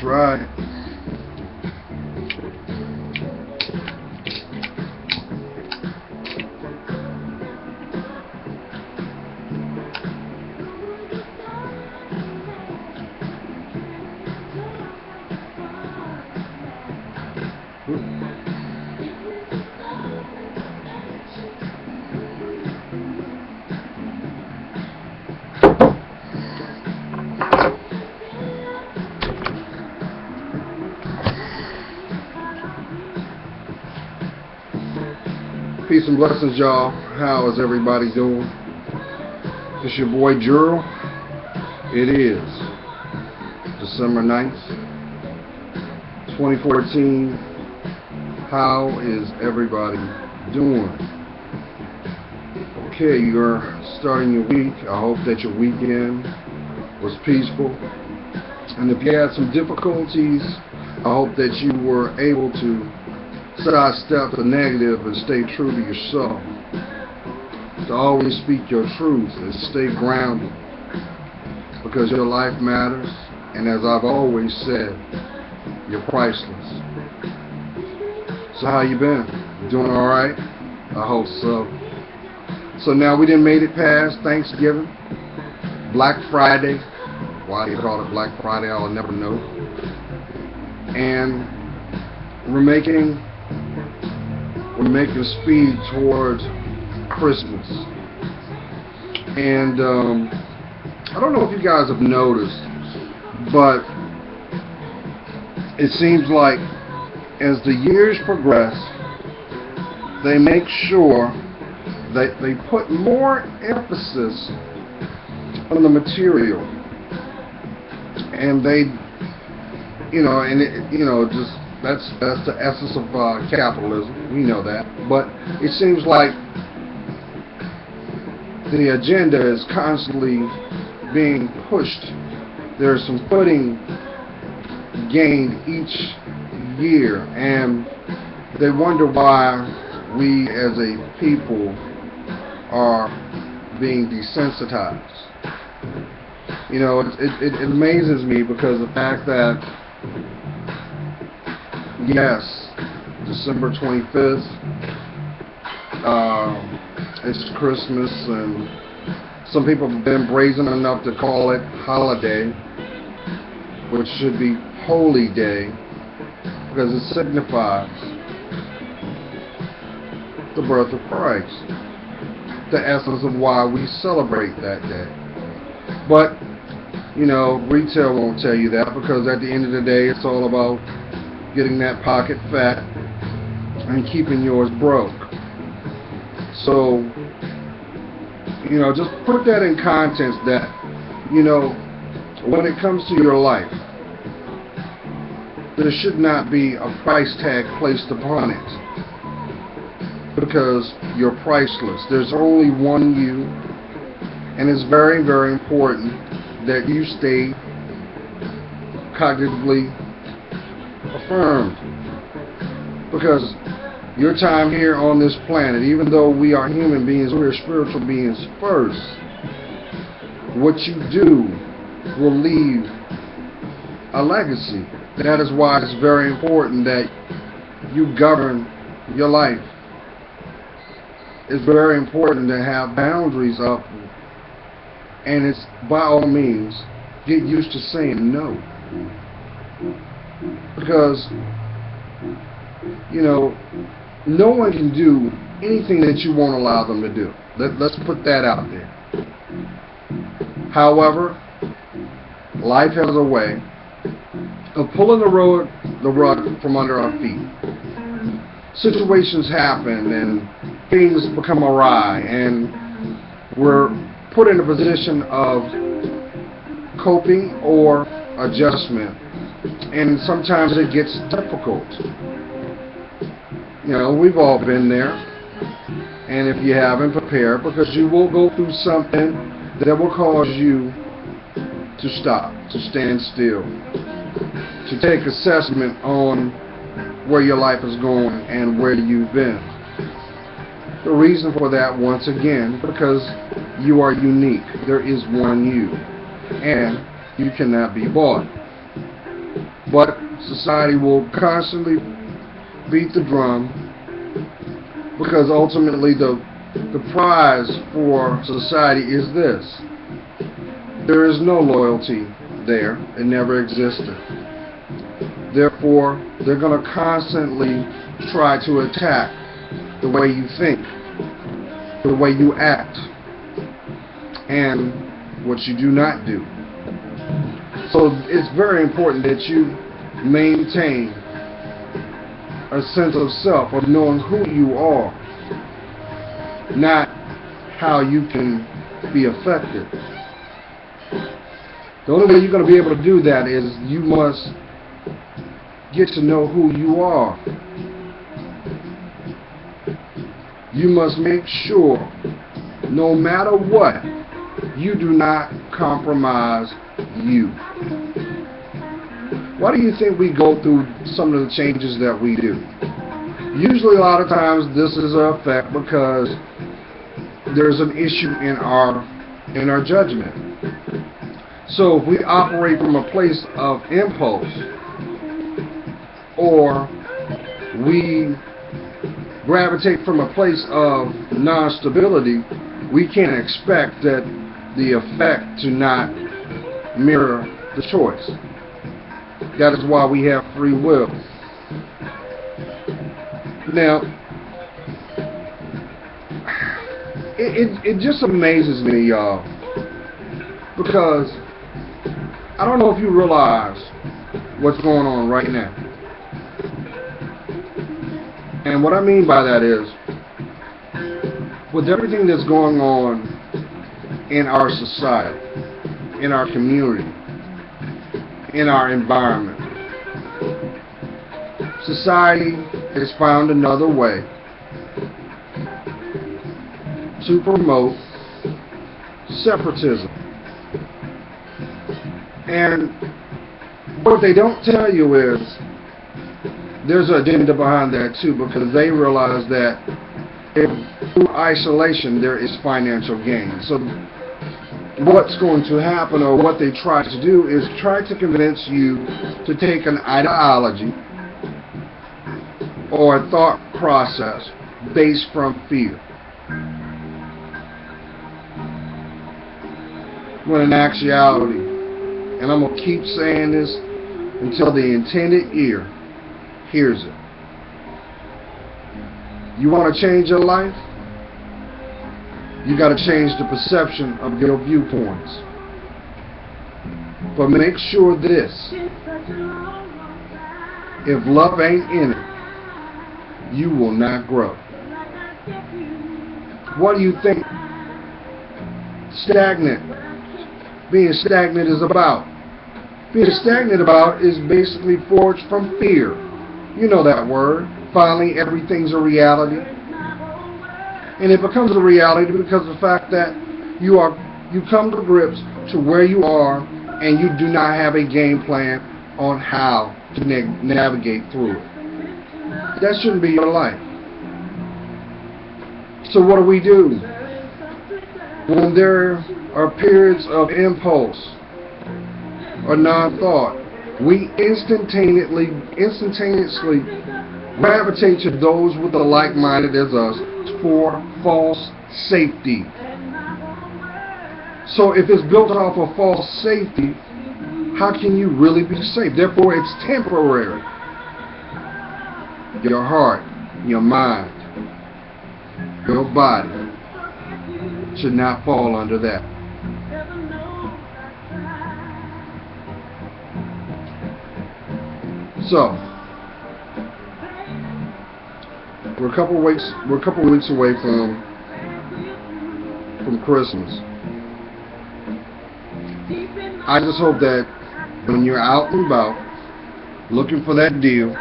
right. Peace and blessings, y'all. How is everybody doing? It's your boy Juro. It is December 9th, 2014. How is everybody doing? Okay, you're starting your week. I hope that your weekend was peaceful. And if you had some difficulties, I hope that you were able to sidestep the negative and stay true to yourself. To always speak your truth and stay grounded, because your life matters, and as I've always said, you're priceless. So how you been? You doing alright? I hope so. So now we done made it past Thanksgiving, Black Friday. Why they call it Black Friday, I'll never know. And we're making speed towards Christmas. And I don't know if you guys have noticed, but it seems like as the years progress, they make sure that they put more emphasis on the material. And they, just that's the essence of capitalism. We know that. But it seems like the agenda is constantly being pushed. There's some footing gained each year, and they wonder why we as a people are being desensitized. It amazes me, because the fact that, yes, December 25th, it's Christmas, and some people have been brazen enough to call it holiday, which should be holy day, because it signifies the birth of Christ, the essence of why we celebrate that day. But retail won't tell you that, because at the end of the day, it's all about getting that pocket fat and keeping yours broke. So, just put that in context that, when it comes to your life, there should not be a price tag placed upon it, because you're priceless. There's only one you, and it's very, very important that you stay cognitively affirmed, because your time here on this planet, even though we are human beings, we're spiritual beings first. What you do will leave a legacy. That is why it's very important that you govern your life. It's very important to have boundaries up, and it's, by all means, get used to saying no. Because, no one can do anything that you won't allow them to do. Let's put that out there. However, life has a way of pulling the rug from under our feet. Situations happen and things become awry, and we're put in a position of coping or adjustment, and sometimes it gets difficult. We've all been there, and if you haven't, prepare, because you will go through something that will cause you to stop, to stand still, to take assessment on where your life is going and where you've been. The reason for that, once again, because you are unique. There is one you, and you cannot be bought. But society will constantly beat the drum, because ultimately the prize for society is this: there is no loyalty there. It never existed. Therefore, they're going to constantly try to attack the way you think, the way you act, and what you do not do. So it's very important that you maintain a sense of self, of knowing who you are, not how you can be affected. The only way you're going to be able to do that is you must get to know who you are. You must make sure, no matter what, you do not compromise you. Why do you think we go through some of the changes that we do? Usually a lot of times this is an effect because there's an issue in our judgment. So if we operate from a place of impulse, or we gravitate from a place of non-stability, we can't expect that the effect to not mirror the choice. That is why we have free will. Now, it just amazes me, y'all, because I don't know if you realize what's going on right now. And what I mean by that is, with everything that's going on in our society, in our community, in our environment, society has found another way to promote separatism. And what they don't tell you is there's an agenda behind that too, because they realize that through isolation there is financial gain. So what's going to happen, or what they try to do, is try to convince you to take an ideology or a thought process based from fear, when in actuality, and I'm going to keep saying this until the intended ear hears it, you want to change your life? You got to change the perception of your viewpoints. But make sure this: if love ain't in it, you will not grow. What do you think being stagnant is about? Being stagnant is basically forged from fear. You know that word. Finally, everything's a reality. And it becomes a reality because of the fact that you come to grips to where you are, and you do not have a game plan on how to navigate through it. That shouldn't be your life. So what do? When there are periods of impulse or non-thought, we instantaneously gravitate to those with the like-minded as us for false safety. So if it's built off of false safety, how can you really be safe? Therefore, it's temporary. Your heart, your mind, your body should not fall under that. So, we're a couple weeks away from Christmas. I just hope that when you're out and about, looking for that deal,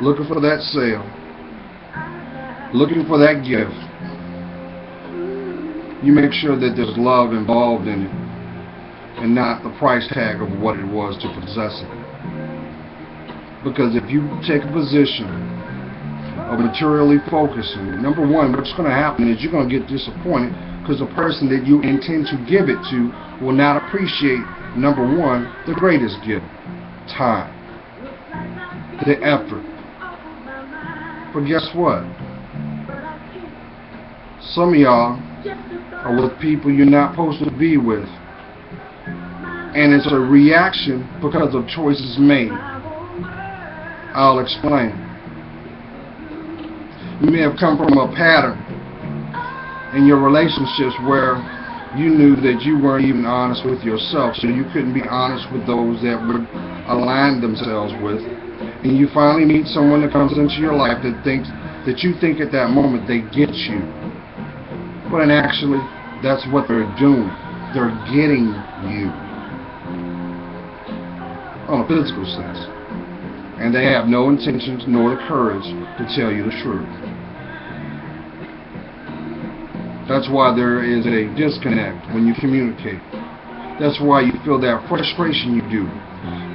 looking for that sale, looking for that gift, you make sure that there's love involved in it, and not the price tag of what it was to possess it. Because if you take a position of materially focusing, number one, what's going to happen is you're going to get disappointed, because the person that you intend to give it to will not appreciate, number one, the greatest gift, time, the effort. But guess what? Some of y'all are with people you're not supposed to be with. And it's a reaction because of choices made. I'll explain. You may have come from a pattern in your relationships where you knew that you weren't even honest with yourself, so you couldn't be honest with those that would align themselves with. And you finally meet someone that comes into your life that you think at that moment they get you. But actually, that's what they're doing. They're getting you. On a physical sense. And they have no intentions nor the courage to tell you the truth. That's why there is a disconnect when you communicate. That's why you feel that frustration you do.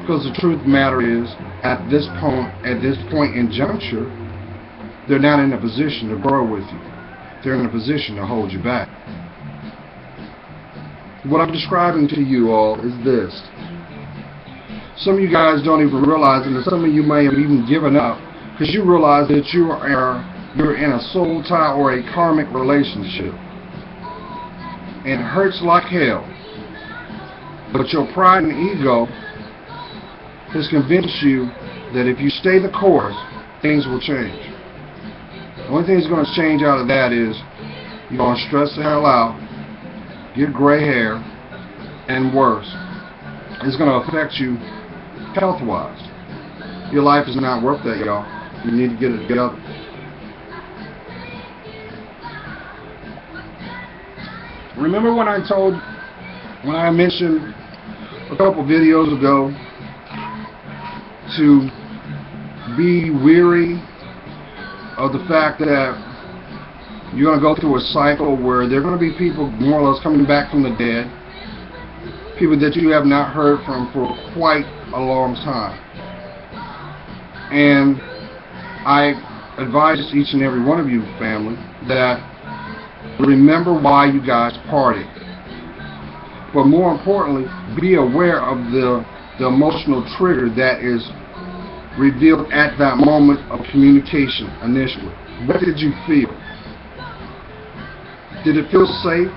Because the truth of the matter is, at this point in juncture, they're not in a position to grow with you. They're in a position to hold you back. What I'm describing to you all is this. Some of you guys don't even realize, and some of you may have even given up, because you realize that you're in a soul tie or a karmic relationship. It hurts like hell. But your pride and ego has convinced you that if you stay the course, things will change. The only thing that's going to change out of that is you're going to stress the hell out, get gray hair, and worse. It's going to affect you health-wise. Your life is not worth that, y'all. You need to get it together. Remember when I mentioned a couple videos ago to be weary of the fact that you're going to go through a cycle where there are going to be people more or less coming back from the dead, people that you have not heard from for quite a long time. And I advise each and every one of you, family, that remember why you guys parted. But more importantly, be aware of the emotional trigger that is revealed at that moment of communication initially. What did you feel? Did it feel safe?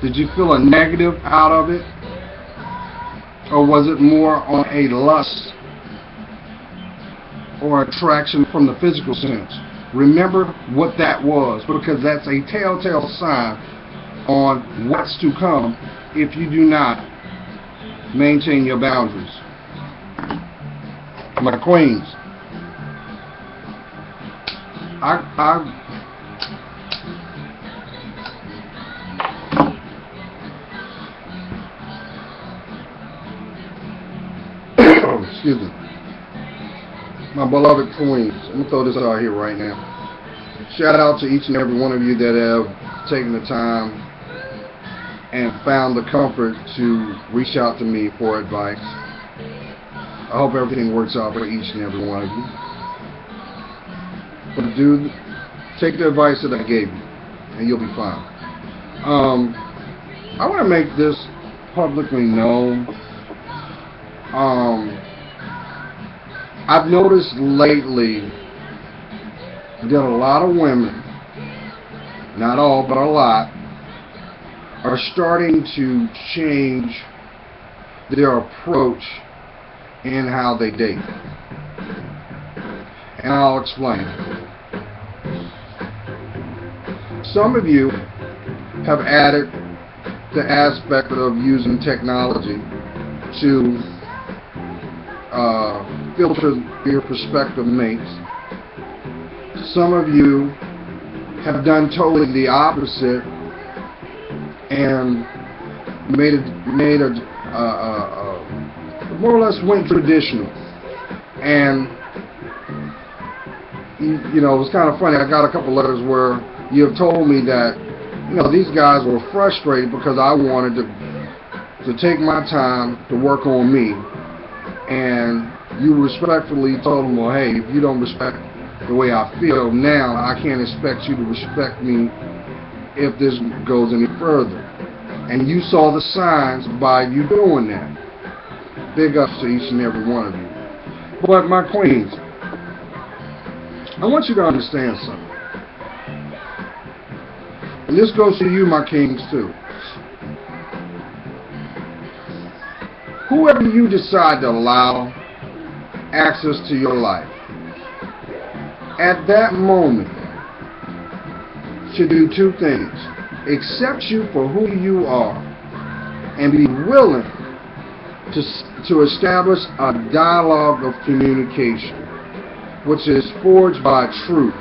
Did you feel a negative out of it? Or was it more on a lust or attraction from the physical sense? Remember what that was, because that's a telltale sign on what's to come if you do not maintain your boundaries. My queens, excuse me. My beloved queens, let me throw this out here right now. Shout out to each and every one of you that have taken the time and found the comfort to reach out to me for advice. I hope everything works out for each and every one of you. But dude, take the advice that I gave you, and you'll be fine. I want to make this publicly known. I've noticed lately that a lot of women, not all, but a lot, are starting to change their approach in how they date. And I'll explain. Some of you have added the aspect of using technology to filter your prospective mates. Some of you have done totally the opposite and made more or less went traditional. And you know, it was kind of funny. I got a couple letters where you have told me that, you know, these guys were frustrated because I wanted to take my time to work on me, and you respectfully told them, well, hey, if you don't respect the way I feel now, I can't expect you to respect me if this goes any further. And you saw the signs by you doing that. Big ups to each and every one of you. But my queens, I want you to understand something. And this goes to you, my kings, too. Whoever you decide to allow access to your life, at that moment, should do two things. Accept you for who you are and be willing to establish a dialogue of communication, which is forged by truth,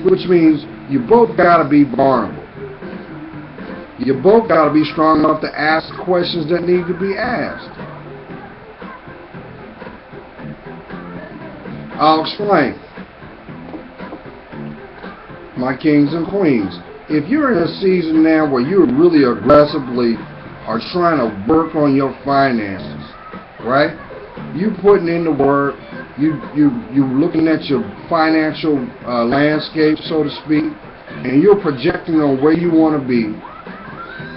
which means you both got to be vulnerable. You both got to be strong enough to ask questions that need to be asked. I'll explain. My kings and queens, if you're in a season now where you really aggressively are trying to work on your finances, right? You putting in the work, you looking at your financial landscape, so to speak, and you're projecting on where you want to be.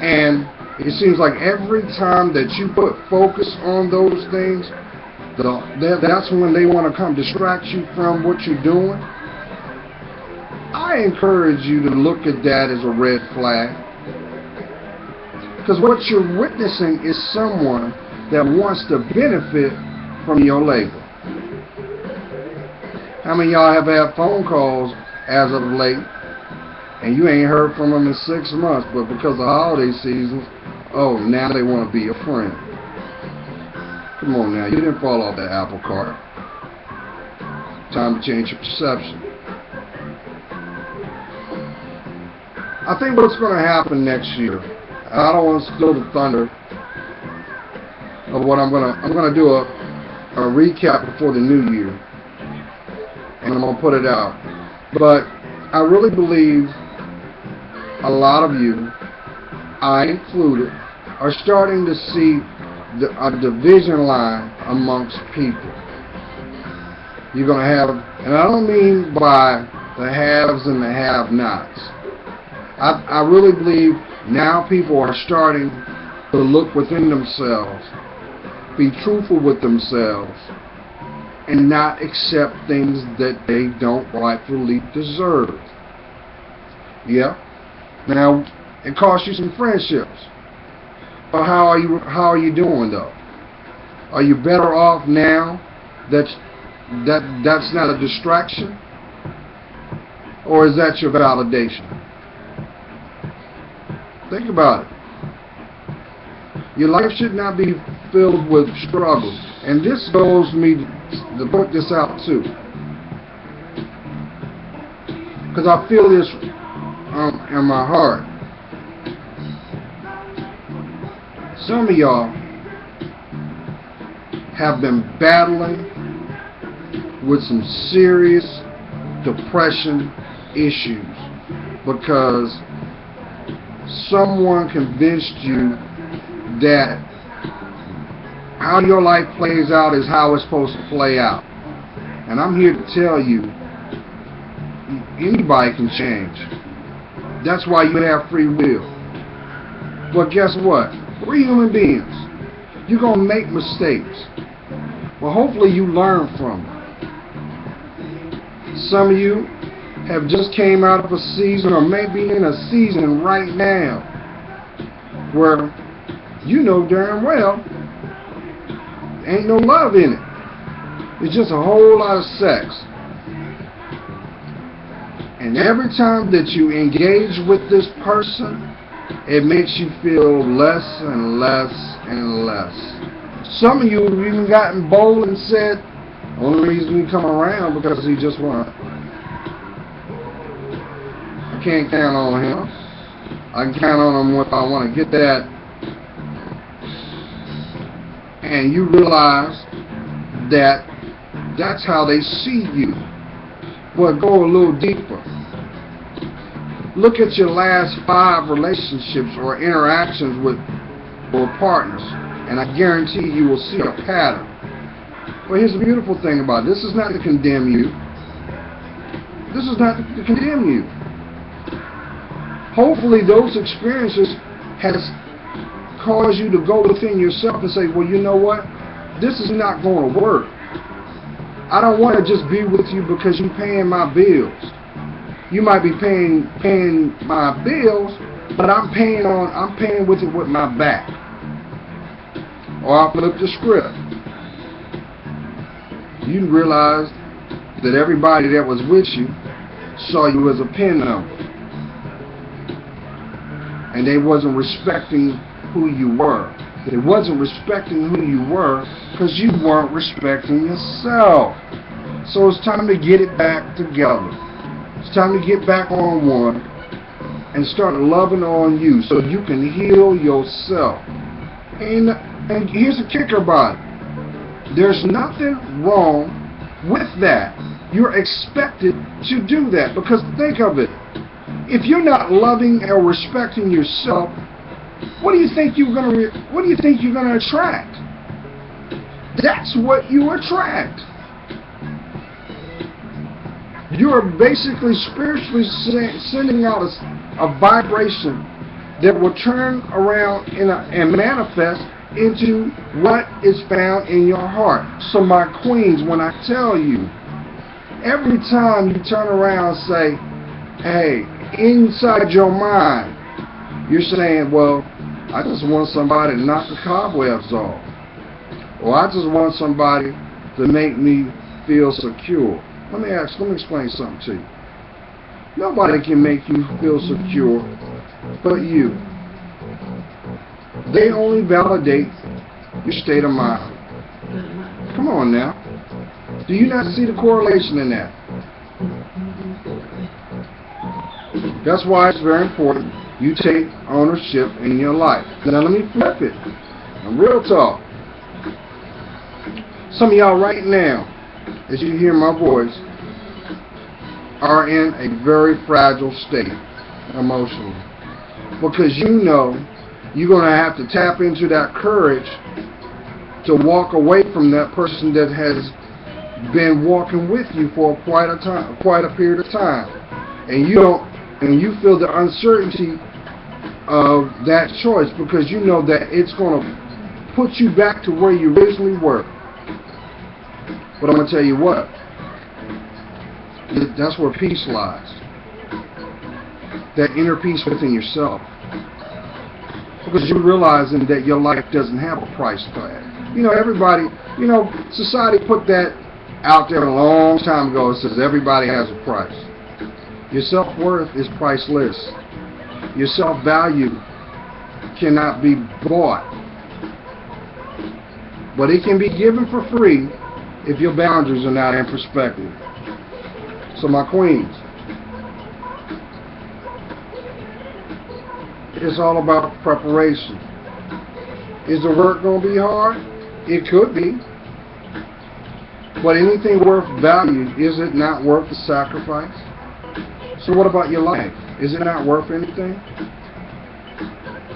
And it seems like every time that you put focus on those things, that's when they want to come distract you from what you're doing. I encourage you to look at that as a red flag. Because what you're witnessing is someone that wants to benefit from your labor. How many of y'all have had phone calls as of late and you ain't heard from them in 6 months, but because of holiday seasons, oh, now they want to be a friend? Come on now, you didn't fall off that apple cart. Time to change your perception. I think what's going to happen next year, I don't want to steal the thunder of what I'm going to do a recap before the new year, and I'm going to put it out. But I really believe a lot of you, I included, are starting to see a division line amongst people. You're going to have, and I don't mean by the haves and the have-nots. I really believe now people are starting to look within themselves, be truthful with themselves, and not accept things that they don't rightfully deserve. Yeah. Now, it costs you some friendships. But how are you doing though? Are you better off now that's not a distraction? Or is that your validation? Think about it. Your life should not be filled with struggles. And this goes me to put this out too. Because I feel this in my heart. Some of y'all have been battling with some serious depression issues because someone convinced you that how your life plays out is how it's supposed to play out. And I'm here to tell you, anybody can change. That's why you have free will. But guess what? We're human beings. You're going to make mistakes. Well, hopefully you learn from them. Some of you have just came out of a season or maybe in a season right now where you know darn well ain't no love in it. It's just a whole lot of sex. And every time that you engage with this person, it makes you feel less and less and less. Some of you have even gotten bold and said, the only reason we come around because he just won. I can't count on him. I can count on him if I want to get that. And you realize that that's how they see you. But go a little deeper. Look at your last 5 relationships or interactions with partners, and I guarantee you will see a pattern. But here's the beautiful thing about it. This is not to condemn you. This is not to condemn you. Hopefully those experiences has cause you to go within yourself and say, well, you know what? This is not going to work. I don't want to just be with you because you're paying my bills. You might be paying my bills, but I'm paying with it with my back. Or I'll flip the script. You realize that everybody that was with you saw you as a pin number. And they wasn't respecting who you were. They wasn't respecting who you were because you weren't respecting yourself. So it's time to get it back together. It's time to get back on one and start loving on you so you can heal yourself. And here's the kicker about it. There's nothing wrong with that. You're expected to do that because think of it. If you're not loving or respecting yourself, what do you think you're gonna attract? That's what you attract. You are basically spiritually sending out a vibration that will turn around and manifest into what is found in your heart. So my queens, when I tell you, every time you turn around and say, hey, inside your mind, you're saying, well, I just want somebody to knock the cobwebs off. Or I just want somebody to make me feel secure. Let me explain something to you. Nobody can make you feel secure but you. They only validate your state of mind. Come on now. Do you not see the correlation in that? That's why it's very important you take ownership in your life. Now let me flip it. Now, real talk. Some of y'all right now, as you hear my voice, are in a very fragile state emotionally. Because you know you're going to have to tap into that courage to walk away from that person that has been walking with you for quite a period of time. And you feel the uncertainty of that choice because you know that it's going to put you back to where you originally were. But I'm going to tell you what, that's where peace lies. That inner peace within yourself. Because you're realizing that your life doesn't have a price tag. Everybody, society put that out there a long time ago. It says everybody has a price. Your self-worth is priceless. Your self-value cannot be bought. But it can be given for free if your boundaries are not in perspective. So my queens, it's all about preparation. Is the work going to be hard? It could be. But anything worth value, is it not worth the sacrifice? So what about your life? Is it not worth anything?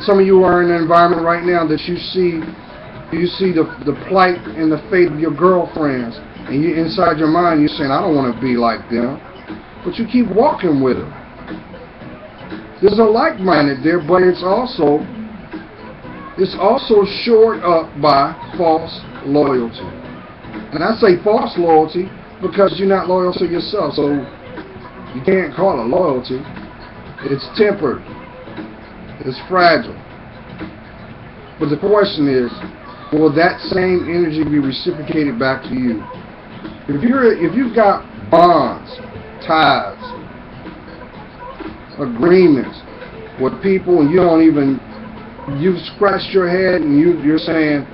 Some of you are in an environment right now that you see the plight and the fate of your girlfriends, and you inside your mind you're saying, I don't want to be like them. But you keep walking with them. There's a like-minded there, but it's also shored up by false loyalty. And I say false loyalty because you're not loyal to yourself, so you can't call it loyalty. It's tempered. It's fragile. But the question is, will that same energy be reciprocated back to you? If you've got bonds, ties, agreements with people, and you've scratched your head and you're saying,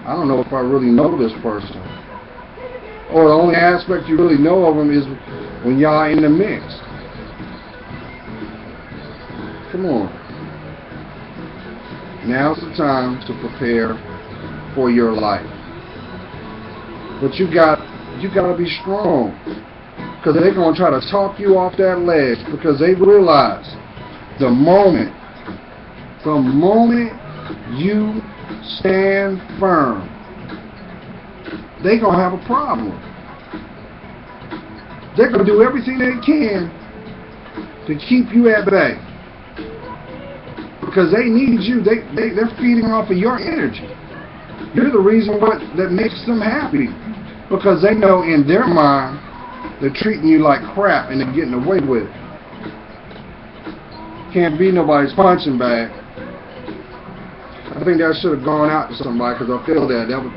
I don't know if I really know this person. Or the only aspect you really know of them is when y'all are in the mix. Come on. Now's the time to prepare for your life. But you got to be strong. Because they're going to try to talk you off that ledge. Because they realize the moment you stand firm, they're going to have a problem. They're going to do everything they can to keep you at bay. because they need you. They're feeding off of your energy. You're the reason that makes them happy, because they know in their mind they're treating you like crap and they're getting away with it. Can't be nobody's punching bag. I think that should have gone out to somebody, because I feel that would.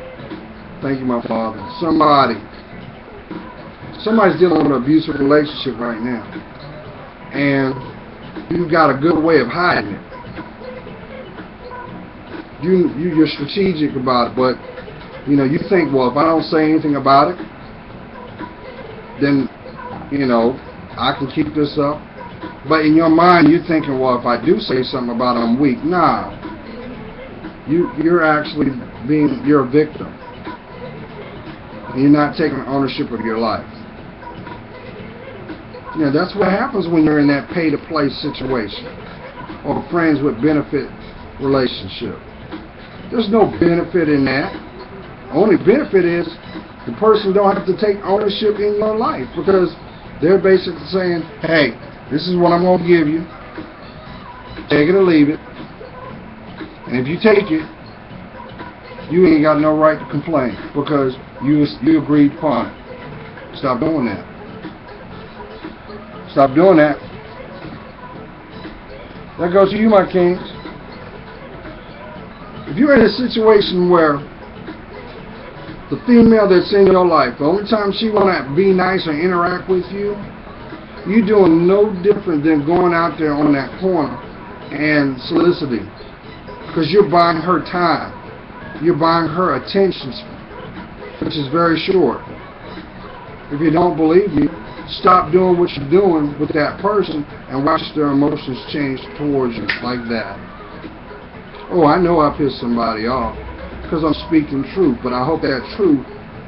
Thank you, my Father. Somebody's dealing with an abusive relationship right now, and you've got a good way of hiding it. You're strategic about it, but you think, well, if I don't say anything about it, then I can keep this up. But in your mind, you're thinking, well, if I do say something about it, I'm weak. Nah, you're actually you're a victim. You're not taking ownership of your life. That's what happens when you're in that pay-to-play situation or friends with benefit relationship. There's no benefit in that. Only benefit is the person don't have to take ownership in your life, because they're basically saying, hey, this is what I'm going to give you. Take it or leave it. And if you take it, you ain't got no right to complain, because you agreed upon it. Stop doing that. Stop doing that. That goes to you, my kings. If you're in a situation where the female that's in your life, the only time she want to be nice or interact with you, you're doing no different than going out there on that corner and soliciting, because you're buying her time. You're buying her attention, which is very short. If you don't believe me, stop doing what you're doing with that person and watch their emotions change towards you like that. Oh, I know I pissed somebody off because I'm speaking truth, but I hope that truth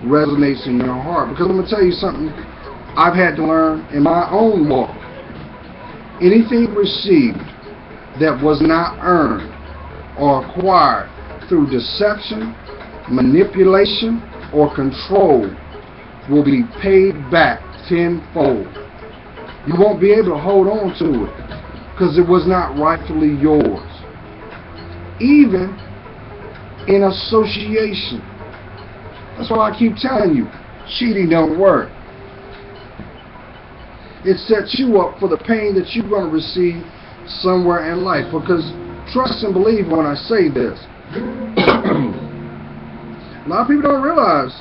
resonates in your heart, because I'm going to tell you something I've had to learn in my own walk. Anything received that was not earned or acquired through deception, manipulation, or control will be paid back tenfold. You won't be able to hold on to it because it was not rightfully yours. Even in association. That's why I keep telling you, cheating don't work. It sets you up for the pain that you're going to receive somewhere in life. Because trust and believe when I say this. A lot of people don't realize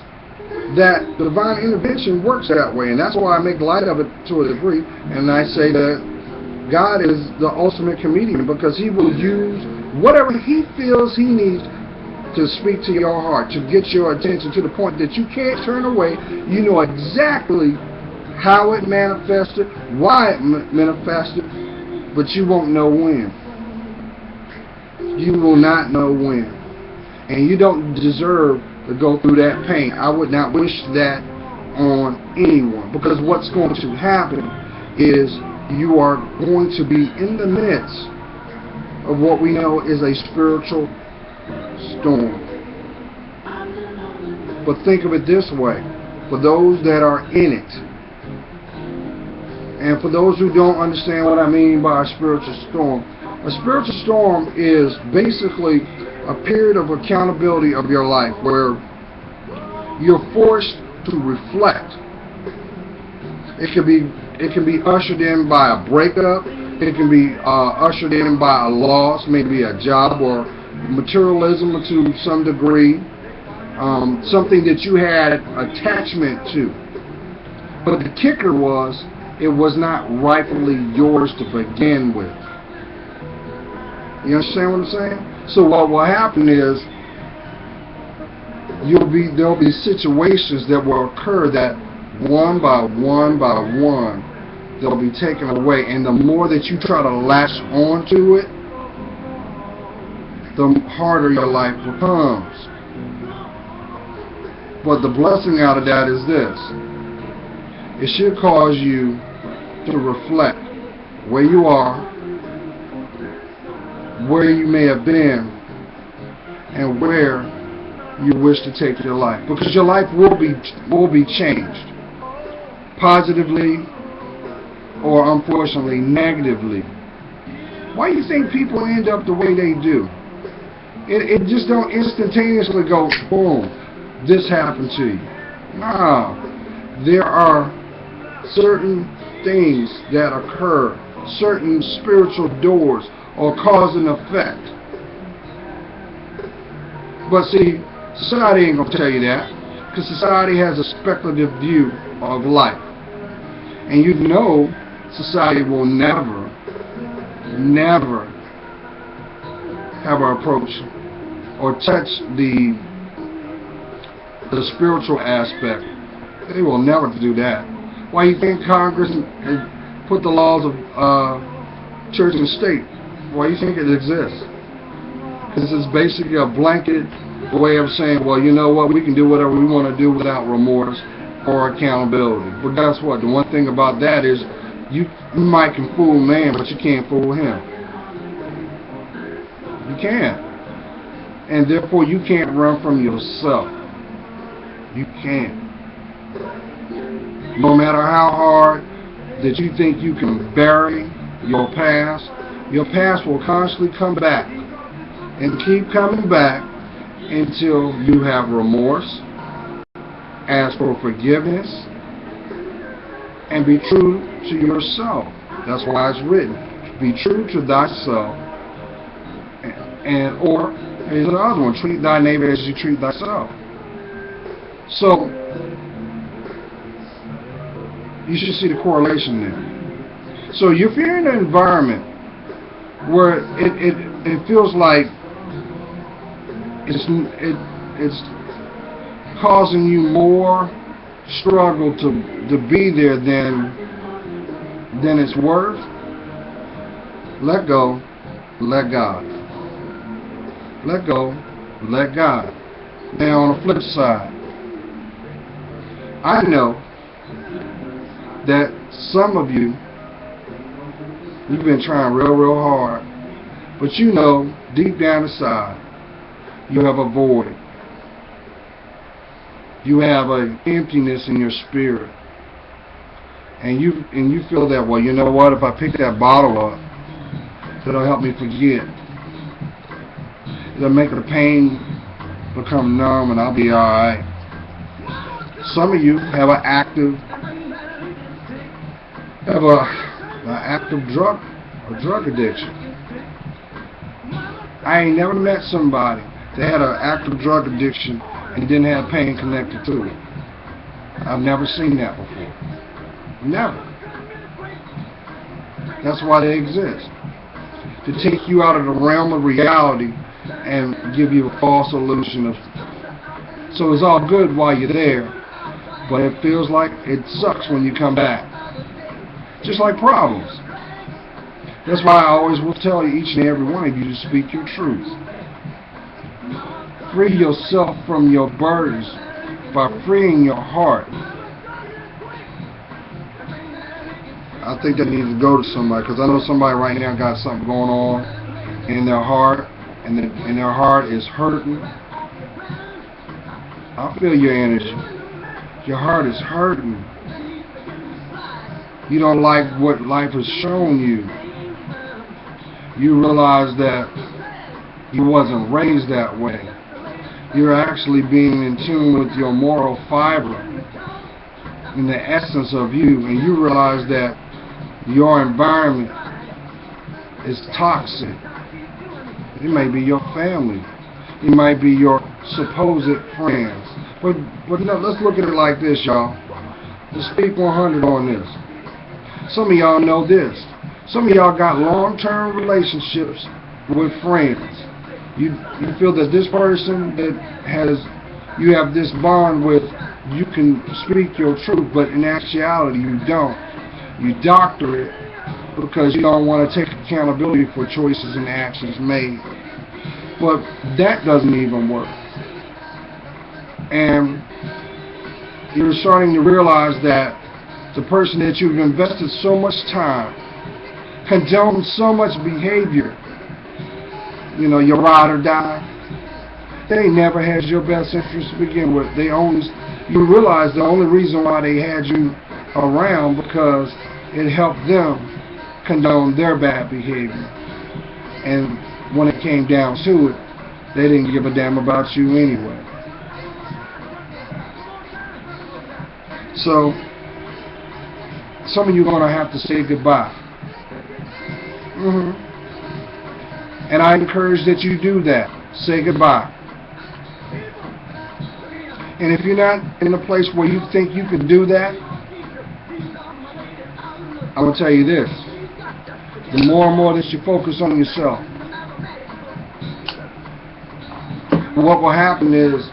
that divine intervention works that way, and that's why I make light of it to a degree, and I say that God is the ultimate comedian, because He will use whatever He feels He needs to speak to your heart, to get your attention to the point that you can't turn away. You know exactly how it manifested, why it manifested, but you won't know when. You will not know when. And you don't deserve to go through that pain. I would not wish that on anyone, because what's going to happen is you are going to be in the midst of what we know is a spiritual storm. But think of it this way, for those that are in it, and for those who don't understand what I mean by a spiritual storm is basically a period of accountability of your life where you're forced to reflect. It can be ushered in by a breakup. It can be ushered in by a loss, maybe a job or materialism to some degree, something that you had attachment to. But the kicker was, it was not rightfully yours to begin with. You understand what I'm saying? So what will happen is there'll be situations that will occur that one by one they'll be taken away, and the more that you try to latch onto it, the harder your life becomes. But the blessing out of that is this: it should cause you to reflect where you are, where you may have been, and where you wish to take your life, because your life will be changed, positively or unfortunately negatively. Why do you think people end up the way they do? It just don't instantaneously go, boom, this happened to you. No. There are certain things that occur, certain spiritual doors or cause and effect. But see, society ain't going to tell you that, because society has a speculative view of life. And you know society will never have an approach or touch the spiritual aspect. They will never do that. Why do you think Congress put the laws of church and state? Why do you think it exists? Because it's basically a blanket way of saying, well, you know what, we can do whatever we want to do without remorse or accountability. But guess what? The one thing about that is you might can fool man, but you can't fool him. You can't. And therefore you can't run from yourself. You can't. No matter how hard that you think you can bury your past will constantly come back and keep coming back until you have remorse, ask for forgiveness, and be true to yourself. That's why it's written, be true to thyself, or here's another one, treat thy neighbor as you treat thyself. So you should see the correlation there. So if you're in an environment where it feels like it's causing you more struggle to be there than it's worth, let go, let God. Let go, let God. Now on the flip side, I know that some of you've been trying real hard, but you know deep down inside you have a void. You have an emptiness in your spirit. And you feel that, well, you know what, if I pick that bottle up, it'll help me forget. It'll make the pain become numb and I'll be alright. Some of you have an active drug addiction. I ain't never met somebody that had an active drug addiction and didn't have pain connected to it. I've never seen that before. Never. That's why they exist. To take you out of the realm of reality and give you a false illusion of. So it's all good while you're there, but it feels like it sucks when you come back. Just like problems. That's why I always will tell you, each and every one of you, to speak your truth. Free yourself from your burdens by freeing your heart. I think that needs to go to somebody, because I know somebody right now got something going on in their heart, and their heart is hurting. I feel your energy. Your heart is hurting. You don't like what life has shown you. You realize that you wasn't raised that way. You're actually being in tune with your moral fiber in the essence of you, and you realize that your environment is toxic. It may be your family. It might be your supposed friends. But no, let's look at it like this, y'all. Let's speak 100 on this. Some of y'all know this. Some of y'all got long-term relationships with friends. You feel that this person that you have this bond with, you can speak your truth, but in actuality you don't. You doctor it because you don't want to take accountability for choices and actions made. But that doesn't even work. And you're starting to realize that the person that you've invested so much time, condoned so much behavior, your ride or die, they never had your best interest to begin with. You realize the only reason why they had you around because it helped them condone their bad behavior. And when it came down to it, they didn't give a damn about you anyway. So, some of you are going to have to say goodbye. And I encourage that you do that. Say goodbye. And if you're not in a place where you think you can do that, I'm going to tell you this. The more and more that you focus on yourself, what will happen is,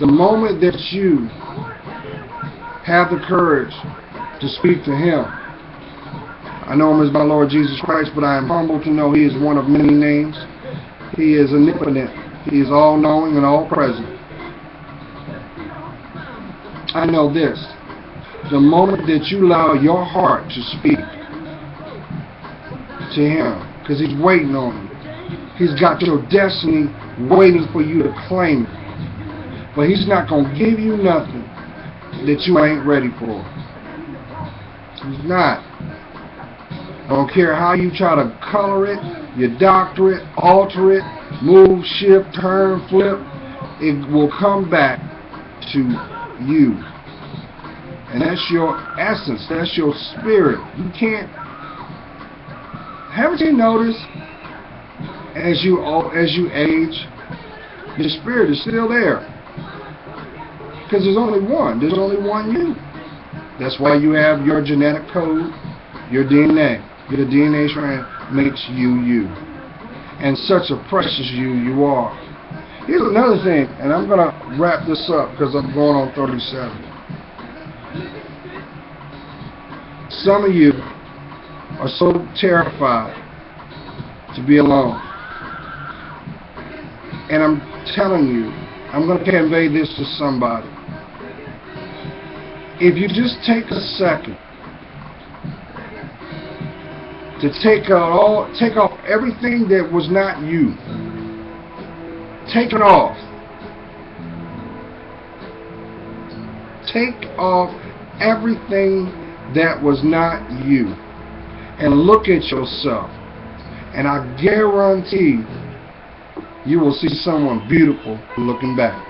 the moment that you have the courage to speak to Him, I know Him as my Lord Jesus Christ, but I am humbled to know He is one of many names. He is omnipotent. He is all-knowing and all-present. I know this. The moment that you allow your heart to speak to Him, because He's waiting on you. He's got your destiny waiting for you to claim it. But He's not going to give you nothing that you ain't ready for. He's not. I don't care how you try to color it, you doctor it, alter it, move, shift, turn, flip. It will come back to you. And that's your essence. That's your spirit. You can't. Haven't you noticed as you age, your spirit is still there? Because there's only one. There's only one you. That's why you have your genetic code, your DNA. Your DNA strand makes you you. And such a precious you are. Here's another thing, and I'm going to wrap this up because I'm going on 37. Some of you are so terrified to be alone. And I'm telling you, I'm going to convey this to somebody. If you just take a second to take off everything that was not you. Take it off. Take off everything that was not you. And look at yourself. And I guarantee you will see someone beautiful looking back.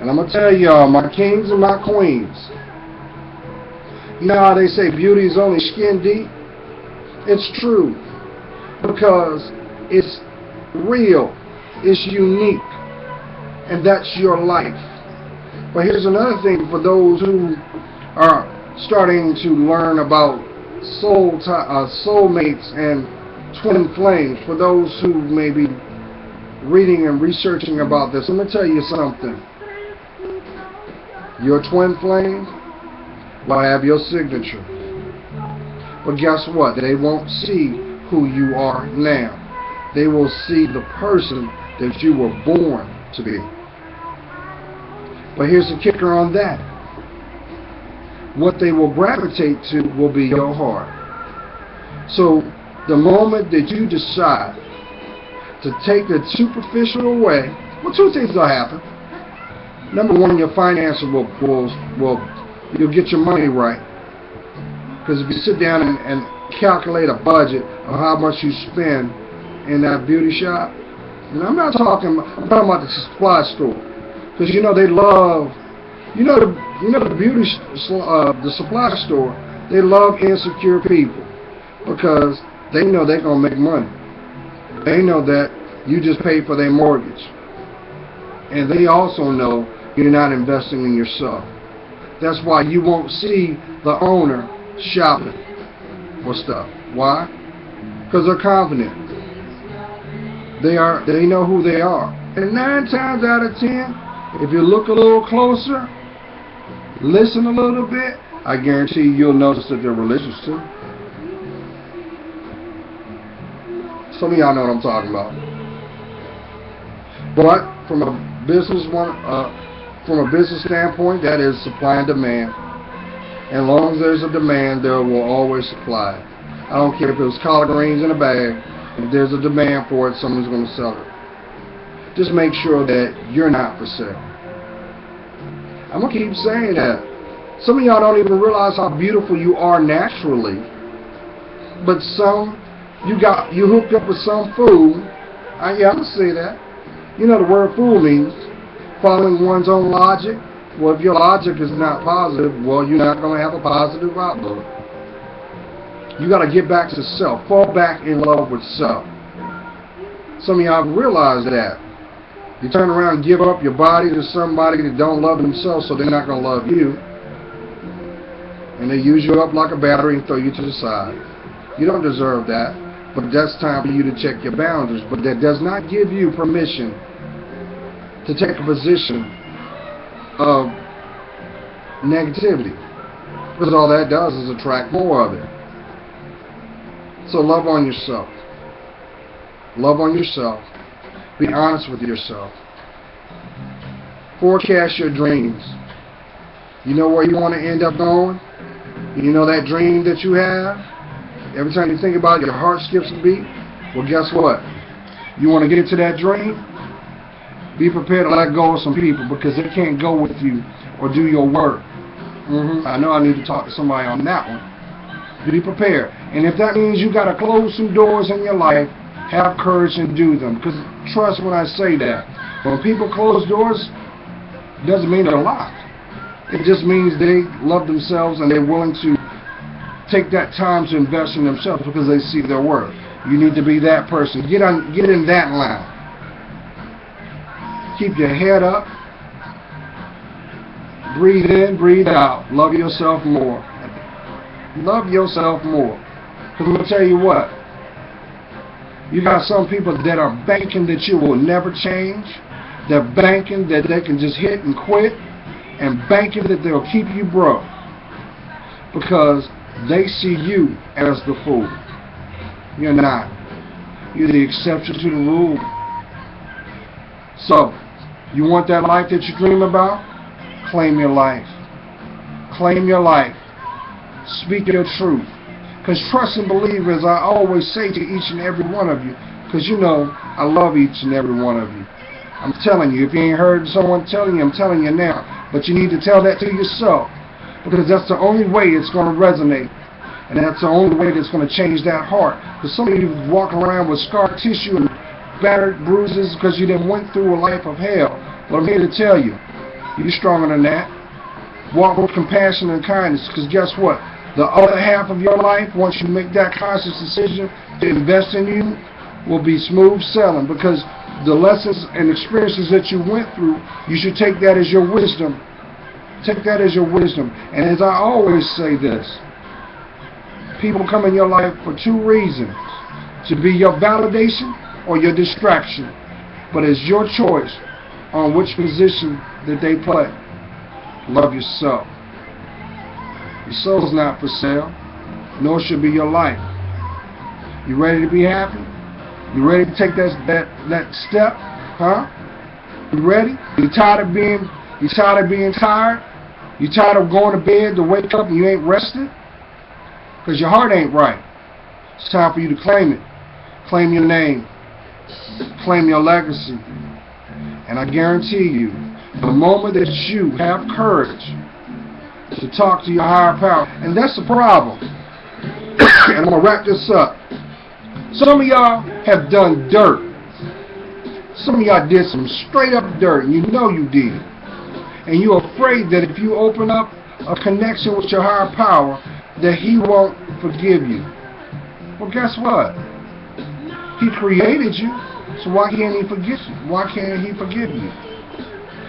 And I'm going to tell y'all, my kings and my queens, you know how they say beauty is only skin deep? It's true. Because it's real. It's unique. And that's your life. But here's another thing for those who are starting to learn about soulmates and twin flames. For those who may be reading and researching about this, I'm going to tell you something. Your twin flame will have your signature. But guess what? They won't see who you are now. They will see the person that you were born to be. But here's the kicker on that. What they will gravitate to will be your heart. So the moment that you decide to take the superficial away, well, two things will happen. Number one, your finances will you'll get your money right. Because if you sit down and calculate a budget of how much you spend in that beauty shop, and I'm talking about the supply store. Because you know they love, the beauty, the supply store, they love insecure people. Because they know they're going to make money. They know that you just paid for their mortgage. And they also know you're not investing in yourself. That's why you won't see the owner shopping for stuff. Why? Because they're confident. They know who they are. And 9 times out of 10, if you look a little closer, listen a little bit, I guarantee you'll notice that they're religious too. Some of y'all know what I'm talking about. But from a business standpoint, that is supply and demand. And as long as there's a demand, there will always supply. I don't care if it was collard greens in a bag. If there's a demand for it, someone's going to sell it. Just make sure that you're not for sale. I'm going to keep saying that. Some of y'all don't even realize how beautiful you are naturally. But some You hooked up with some fool. Yeah, I can see that. You know the word fool means following one's own logic. Well, if your logic is not positive, well, you're not going to have a positive outlook. You got to get back to self. Fall back in love with self. Some of y'all realize that. You turn around and give up your body to somebody that don't love themselves, so they're not going to love you. And they use you up like a battery and throw you to the side. You don't deserve that. But that's time for you to check your boundaries. But that does not give you permission to take a position of negativity. Because all that does is attract more of it. So love on yourself. Love on yourself. Be honest with yourself. Forecast your dreams. You know where you want to end up going? You know that dream that you have? Every time you think about it, your heart skips a beat. Well, guess what? You want to get to that dream? Be prepared to let go of some people because they can't go with you or do your work. I know I need to talk to somebody on that one. Be prepared. And if that means you got to close some doors in your life, have courage and do them. Because trust when I say that. When people close doors, it doesn't mean they're locked. It just means they love themselves and they're willing to take that time to invest in themselves because they see their worth. You need to be that person. Get in that line. Keep your head up. Breathe in, breathe out. Love yourself more. Love yourself more. Because I'm going to tell you what. You got some people that are banking that you will never change. They're banking that they can just hit and quit. And banking that they'll keep you broke. Because they see you as the fool. You're not. You're the exception to the rule. So, you want that life that you dream about? Claim your life. Claim your life. Speak your truth. Because trust and believe, as I always say to each and every one of you, because you know I love each and every one of you. I'm telling you, if you ain't heard someone telling you, I'm telling you now. But you need to tell that to yourself. Because that's the only way it's going to resonate. And that's the only way that's going to change that heart. Because some of you walk around with scar tissue and battered bruises because you done went through a life of hell. But I'm here to tell you, you're stronger than that. Walk with compassion and kindness. Because guess what? The other half of your life, once you make that conscious decision to invest in you, will be smooth sailing. Because the lessons and experiences that you went through, you should take that as your wisdom. Take that as your wisdom. And as I always say this, people come in your life for two reasons. To be your validation or your distraction. But it's your choice on which position that they play. Love yourself. Your soul's not for sale, nor should be your life. You ready to be happy? You ready to take that step? Huh? You ready? You tired of being tired? You tired of going to bed to wake up and you ain't rested? Because your heart ain't right. It's time for you to claim it. Claim your name. Claim your legacy. And I guarantee you, the moment that you have courage to talk to your higher power, and that's the problem. And I'm going to wrap this up. Some of y'all have done dirt. Some of y'all did some straight up dirt, and you know you did. And you're afraid that if you open up a connection with your higher power, that he won't forgive you. Well, guess what? He created you, so why can't he forgive you? Why can't he forgive you?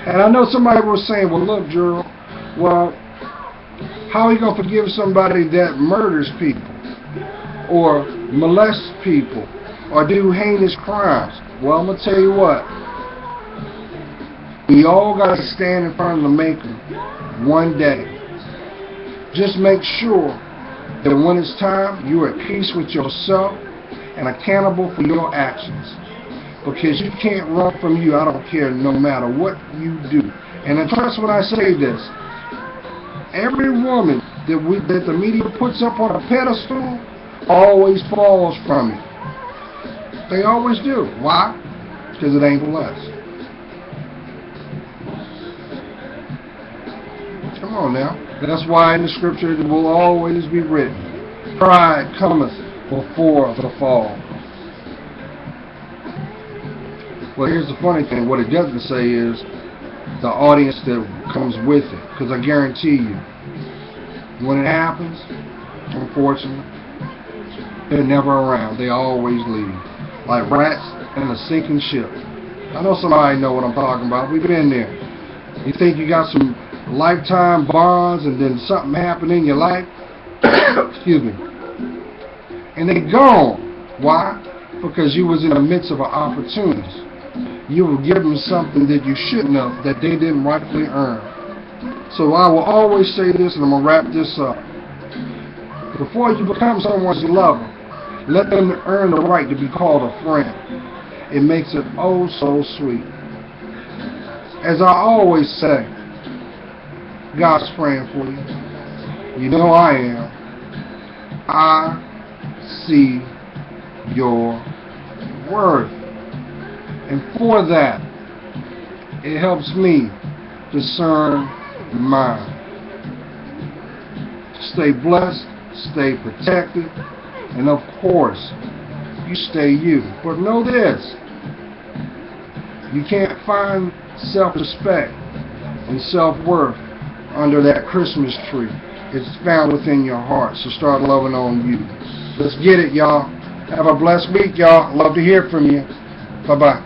And I know somebody was saying, well, look, Gerald, well, how are you going to forgive somebody that murders people or molests people or do heinous crimes? Well, I'm going to tell you what. We all got to stand in front of the Maker one day. Just make sure that when it's time, you're at peace with yourself and accountable for your actions. Because you can't run from you, I don't care, no matter what you do. And I trust when I say this. Every woman that the media puts up on a pedestal always falls from it. They always do. Why? Because it ain't blessed. Come on now. That's why in the scripture it will always be written, pride cometh before the fall. Well, here's the funny thing. What it doesn't say is the audience that comes with it. Because I guarantee you, when it happens, unfortunately, they're never around. They always leave. Like rats in a sinking ship. I know somebody know what I'm talking about. We've been there. You think you got some lifetime bonds and then something happened in your life? Excuse me. And they gone. Why? Because you was in the midst of an opportunity. You were given something that you shouldn't have, that they didn't rightfully earn. So I will always say this, and I'm going to wrap this up. Before you become someone's lover, let them earn the right to be called a friend. It makes it oh so sweet. As I always say, God's praying for you. You know I am. I see your worth. And for that, it helps me discern mine. Stay blessed, stay protected, and of course, you stay you. But know this, you can't find self-respect and self-worth under that Christmas tree. It's found within your heart, so start loving on you. Let's get it, y'all. Have a blessed week, y'all. Love to hear from you. Bye-bye.